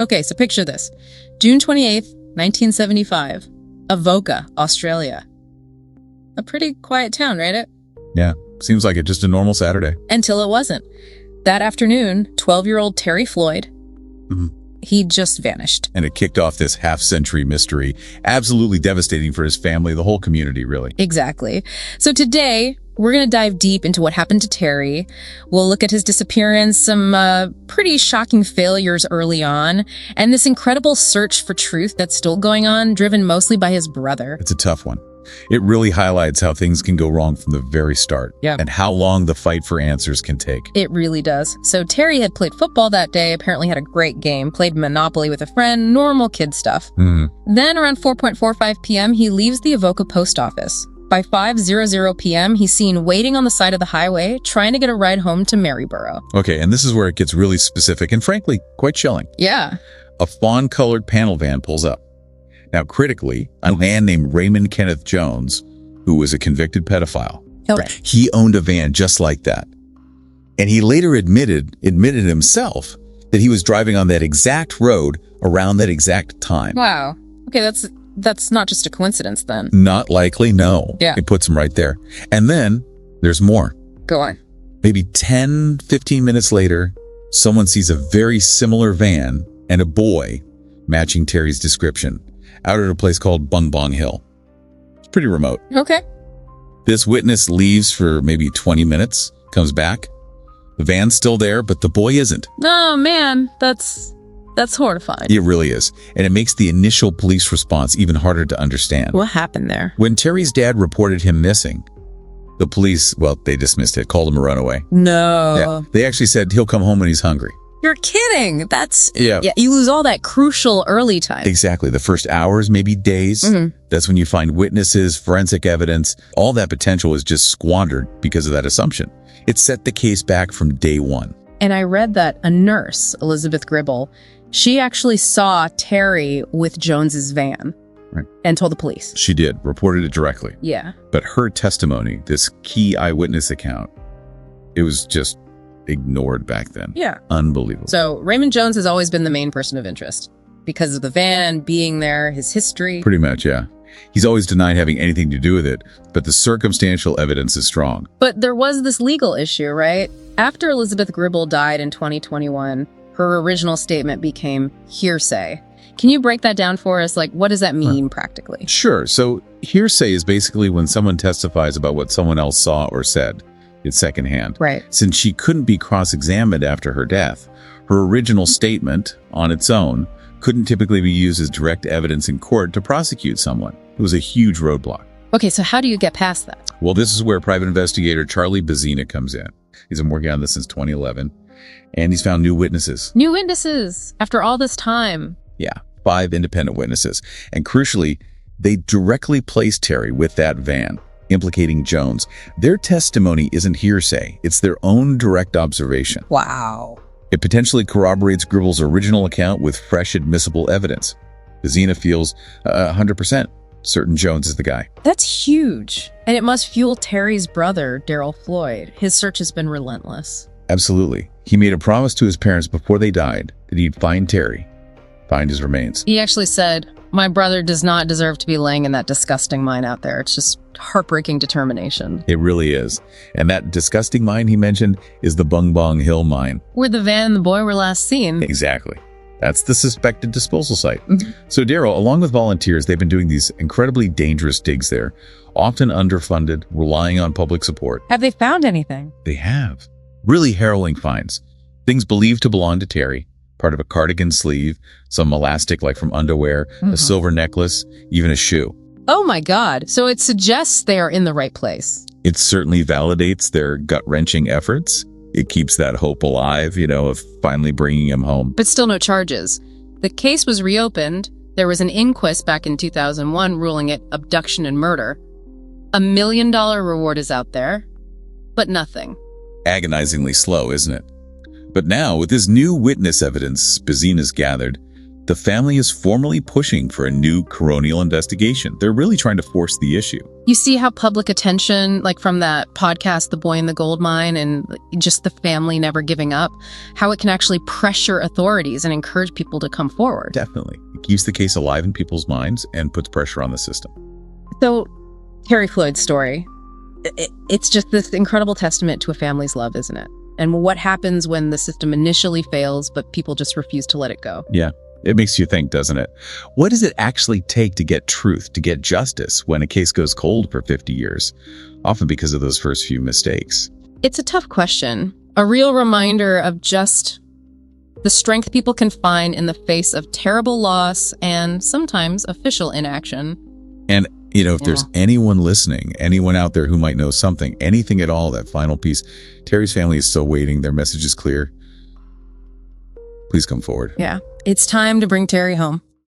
Okay, so picture this. June 28th, 1975. Avoca, Australia. A pretty quiet town, right? Yeah, seems like it. Just a normal Saturday. Until it wasn't. That afternoon, 12-year-old Terry Floyd, he just vanished. And it kicked off this half-century mystery. Absolutely devastating for his family, the whole community, really. Exactly. So today, we're going to dive deep into what happened to Terry. We'll look at his disappearance, some pretty shocking failures early on, and this incredible search for truth that's still going on, driven mostly by his brother. It's a tough one. It really highlights how things can go wrong from the very start. Yeah. And how long the fight for answers can take. It really does. So Terry had played football that day, apparently had a great game, played Monopoly with a friend, normal kid stuff. Then around 4:45 p.m., he leaves the Avoca post office. By 5:00 p.m., he's seen waiting on the side of the highway, trying to get a ride home to Maryborough. Okay, and this is where it gets really specific and frankly, quite chilling. Yeah. A fawn-colored panel van pulls up. Now, critically, a man named Raymond Kenneth Jones, who was a convicted pedophile. Okay. He owned a van just like that. And he later admitted himself that he was driving on that exact road around that exact time. Wow. Okay, that's not just a coincidence then. Not likely, no. Yeah. It puts him right there. And then there's more. Go on. Maybe 10, 15 minutes later, someone sees a very similar van and a boy matching Terry's description out at a place called Bung Bong Hill. It's pretty remote. Okay. This witness leaves for maybe 20 minutes, comes back. The van's still there, but the boy isn't. Oh, man, that's horrifying. It really is. And it makes the initial police response even harder to understand. What happened there? When Terry's dad reported him missing, the police, well, they dismissed it, called him a runaway. No. Yeah. They actually said he'll come home when he's hungry. You're kidding. Yeah. You lose all that crucial early time. Exactly. The first hours, maybe days. That's when you find witnesses, forensic evidence. All that potential is just squandered because of that assumption. It set the case back from day one. And I read that a nurse, Elizabeth Gribble, she actually saw Terry with Jones's van. Right. And told the police. She did, reported it directly. Yeah. But her testimony, this key eyewitness account, it was just ignored back then. Yeah. Unbelievable. So Raymond Jones has always been the main person of interest because of the van, being there, his history. Pretty much, yeah. He's always denied having anything to do with it, but the circumstantial evidence is strong. But there was this legal issue, right? After Elizabeth Gribble died in 2021, her original statement became hearsay. Can you break that down for us? Like, what does that mean practically? Sure. So hearsay is basically when someone testifies about what someone else saw or said. It's secondhand. Right. Since she couldn't be cross-examined after her death, her original statement on its own couldn't typically be used as direct evidence in court to prosecute someone. It was a huge roadblock. Okay, so how do you get past that? Well, this is where private investigator Charlie Bazina comes in. He's been working on this since 2011, and he's found new witnesses. New witnesses after all this time. Yeah, 5 independent witnesses. And crucially, they directly placed Terry with that van, implicating Jones. Their testimony isn't hearsay. It's their own direct observation. Wow. It potentially corroborates Gribble's original account with fresh admissible evidence. Bazina feels 100% certain Jones is the guy. That's huge. And it must fuel Terry's brother, Daryl Floyd. His search has been relentless. Absolutely. He made a promise to his parents before they died that he'd find Terry, find his remains. He actually said, "My brother does not deserve to be laying in that disgusting mine out there." It's just heartbreaking determination. It really is. And that disgusting mine he mentioned is the Bung Bong Hill mine. Where the van and the boy were last seen. Exactly. That's the suspected disposal site. So Daryl, along with volunteers, they've been doing these incredibly dangerous digs there, often underfunded, relying on public support. Have they found anything? They have. Really harrowing finds. Things believed to belong to Terry. Part of a cardigan sleeve, some elastic like from underwear, a silver necklace, even a shoe. Oh my God. So it suggests they are in the right place. It certainly validates their gut-wrenching efforts. It keeps that hope alive, of finally bringing him home. But still no charges. The case was reopened. There was an inquest back in 2001 ruling it abduction and murder. $1 million reward is out there, but nothing. Agonizingly slow, isn't it? But now, with this new witness evidence Bazina's gathered, The family is formally pushing for a new coronial investigation. They're really trying to force the issue. You see how public attention, like from that podcast, The Boy in the Gold Mine, and just the family never giving up, how it can actually pressure authorities and encourage people to come forward. Definitely. It keeps the case alive in people's minds and puts pressure on the system. So, Terry Floyd's story, it's just this incredible testament to a family's love, isn't it? And what happens when the system initially fails, but people just refuse to let it go? Yeah. It makes you think, doesn't it? What does it actually take to get truth, to get justice when a case goes cold for 50 years? Often because of those first few mistakes. It's a tough question. A real reminder of just the strength people can find in the face of terrible loss and sometimes official inaction. And, if there's anyone listening, anyone out there who might know something, anything at all, that final piece, Terry's family is still waiting. Their message is clear. Please come forward. Yeah. It's time to bring Terry home.